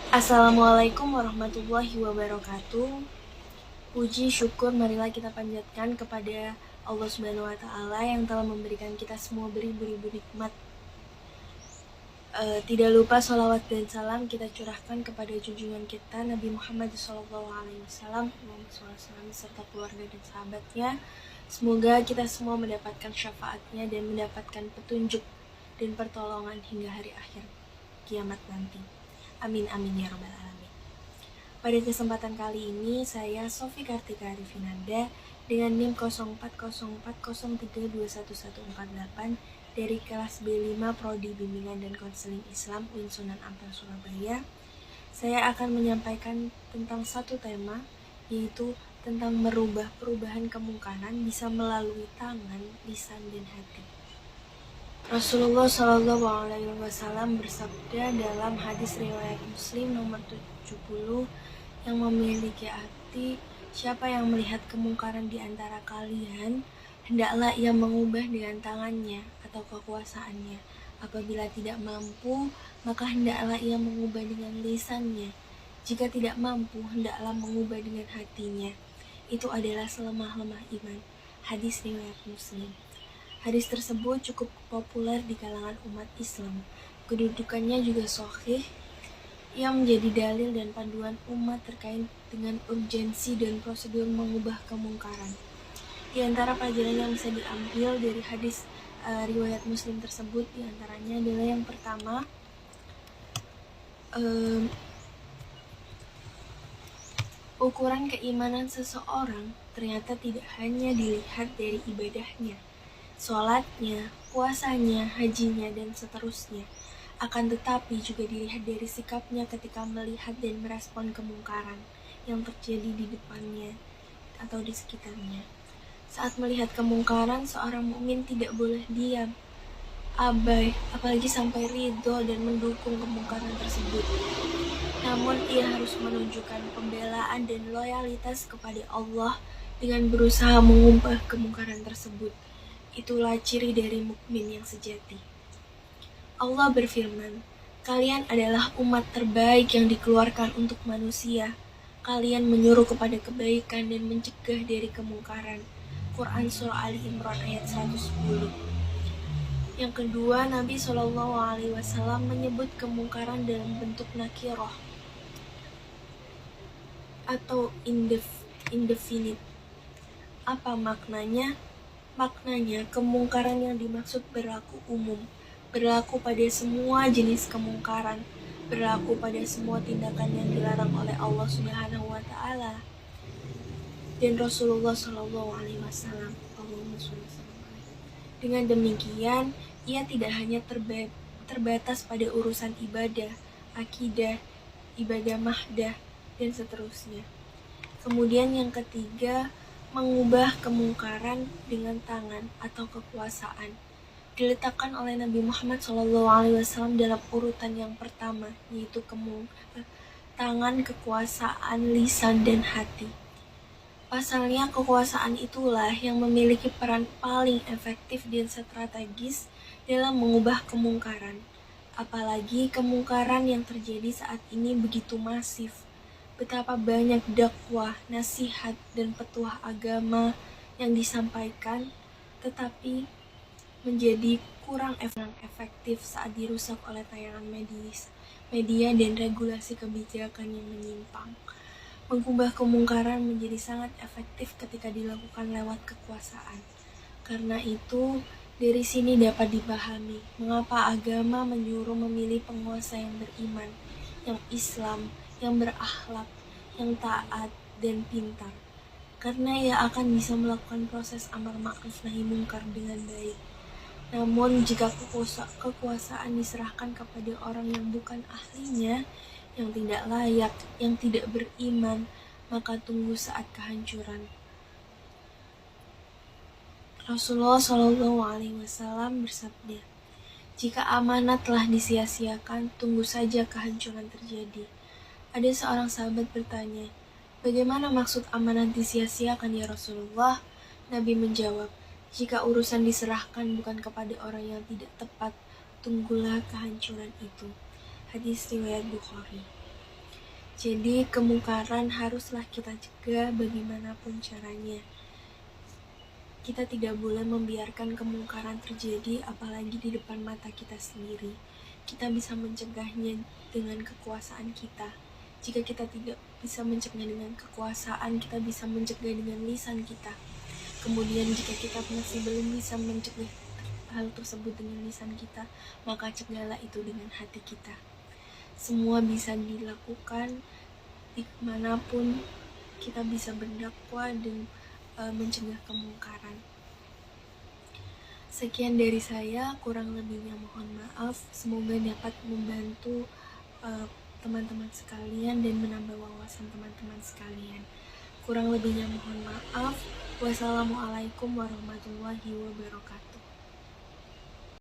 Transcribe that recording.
Assalamualaikum warahmatullahi wabarakatuh. Puji syukur marilah kita panjatkan kepada Allah Subhanahu wa taala yang telah memberikan kita semua beribu-ribu nikmat. Tidak lupa sholawat dan salam kita curahkan kepada junjungan kita Nabi Muhammad SAW, serta keluarga dan sahabatnya. Semoga kita semua mendapatkan syafaatnya dan mendapatkan petunjuk dan pertolongan hingga hari akhir kiamat nanti. Amin amin ya rabbal alamin. Pada kesempatan kali ini saya Sofi Kartika Arifinanda dengan NIM 040403211148 dari kelas B5 Prodi Bimbingan dan Konseling Islam UIN Sunan Ampel Surabaya. Saya akan menyampaikan tentang satu tema, yaitu tentang perubahan kemungkaran bisa melalui tangan, lisan, dan hati. Rasulullah SAW bersabda dalam hadis riwayat Muslim nomor 70, yang memiliki hati, siapa yang melihat kemungkaran di antara kalian, hendaklah ia mengubah dengan tangannya atau kekuasaannya. Apabila tidak mampu, maka hendaklah ia mengubah dengan lisannya. Jika tidak mampu, hendaklah mengubah dengan hatinya. Itu adalah selemah-lemah iman. Hadis riwayat Muslim. Hadis tersebut cukup populer di kalangan umat Islam. Kedudukannya juga sahih, yang menjadi dalil dan panduan umat terkait dengan urgensi dan prosedur mengubah kemungkaran. Di antara pelajaran yang bisa diambil dari hadis riwayat Muslim tersebut, di antaranya adalah yang pertama, ukuran keimanan seseorang ternyata tidak hanya dilihat dari ibadahnya, sholatnya, puasanya, hajinya, dan seterusnya, akan tetapi juga dilihat dari sikapnya ketika melihat dan merespon kemungkaran yang terjadi di depannya atau di sekitarnya. Saat melihat kemungkaran, seorang mukmin tidak boleh diam, abai, apalagi sampai ridho dan mendukung kemungkaran tersebut. Namun ia harus menunjukkan pembelaan dan loyalitas kepada Allah dengan berusaha mengubah kemungkaran tersebut. Itulah ciri dari mukmin yang sejati. Allah berfirman, "Kalian adalah umat terbaik yang dikeluarkan untuk manusia. Kalian menyuruh kepada kebaikan dan mencegah dari kemungkaran." Quran Surah Ali Imran ayat 110. Yang kedua, Nabi SAW menyebut kemungkaran dalam bentuk nakirah atau indefinite. Apa maknanya? Maknanya, kemungkaran yang dimaksud berlaku umum, berlaku pada semua jenis kemungkaran, berlaku pada semua tindakan yang dilarang oleh Allah Subhanahu wa taala dan Rasulullah SAW. Dengan demikian, ia tidak hanya terbatas pada urusan ibadah, akidah, ibadah mahdah, dan seterusnya. Kemudian yang ketiga, mengubah kemungkaran dengan tangan atau kekuasaan diletakkan oleh Nabi Muhammad SAW dalam urutan yang pertama, yaitu tangan, kekuasaan, lisan, dan hati. Pasalnya, kekuasaan itulah yang memiliki peran paling efektif dan strategis dalam mengubah kemungkaran. Apalagi kemungkaran yang terjadi saat ini begitu masif. Betapa banyak dakwah, nasihat, dan petuah agama yang disampaikan, tetapi menjadi kurang efektif saat dirusak oleh tayangan media dan regulasi kebijakan yang menyimpang. Mengubah kemungkaran menjadi sangat efektif ketika dilakukan lewat kekuasaan. Karena itu, dari sini dapat dipahami mengapa agama menyuruh memilih penguasa yang beriman, yang Islam, yang berakhlak, yang taat, dan pintar. Karena ia akan bisa melakukan proses amar ma'ruf nahi mungkar dengan baik. Namun jika kekuasaan diserahkan kepada orang yang bukan ahlinya, yang tidak layak, yang tidak beriman, maka tunggu saat kehancuran. Rasulullah SAW bersabda, "Jika amanat telah disia-siakan, tunggu saja kehancuran terjadi." Ada seorang sahabat bertanya, "Bagaimana maksud amanat disia-siakan ya Rasulullah?" Nabi menjawab, "Jika urusan diserahkan bukan kepada orang yang tidak tepat, tunggulah kehancuran itu." Hadis riwayat Bukhari. Jadi kemungkaran haruslah kita cegah bagaimanapun caranya. Kita tidak boleh membiarkan kemungkaran terjadi, apalagi di depan mata kita sendiri. Kita bisa mencegahnya dengan kekuasaan kita. Jika kita tidak bisa mencegah dengan kekuasaan, kita bisa mencegah dengan lisan kita. Kemudian jika kita masih belum bisa mencegah hal tersebut dengan lisan kita, maka cegahlah itu dengan hati kita. Semua bisa dilakukan dimanapun kita bisa berdakwah dan mencegah kemungkaran. Sekian dari saya, kurang lebihnya mohon maaf. Semoga dapat membantu teman-teman sekalian dan menambah wawasan teman-teman sekalian. Kurang lebihnya mohon maaf. Wassalamualaikum warahmatullahi wabarakatuh.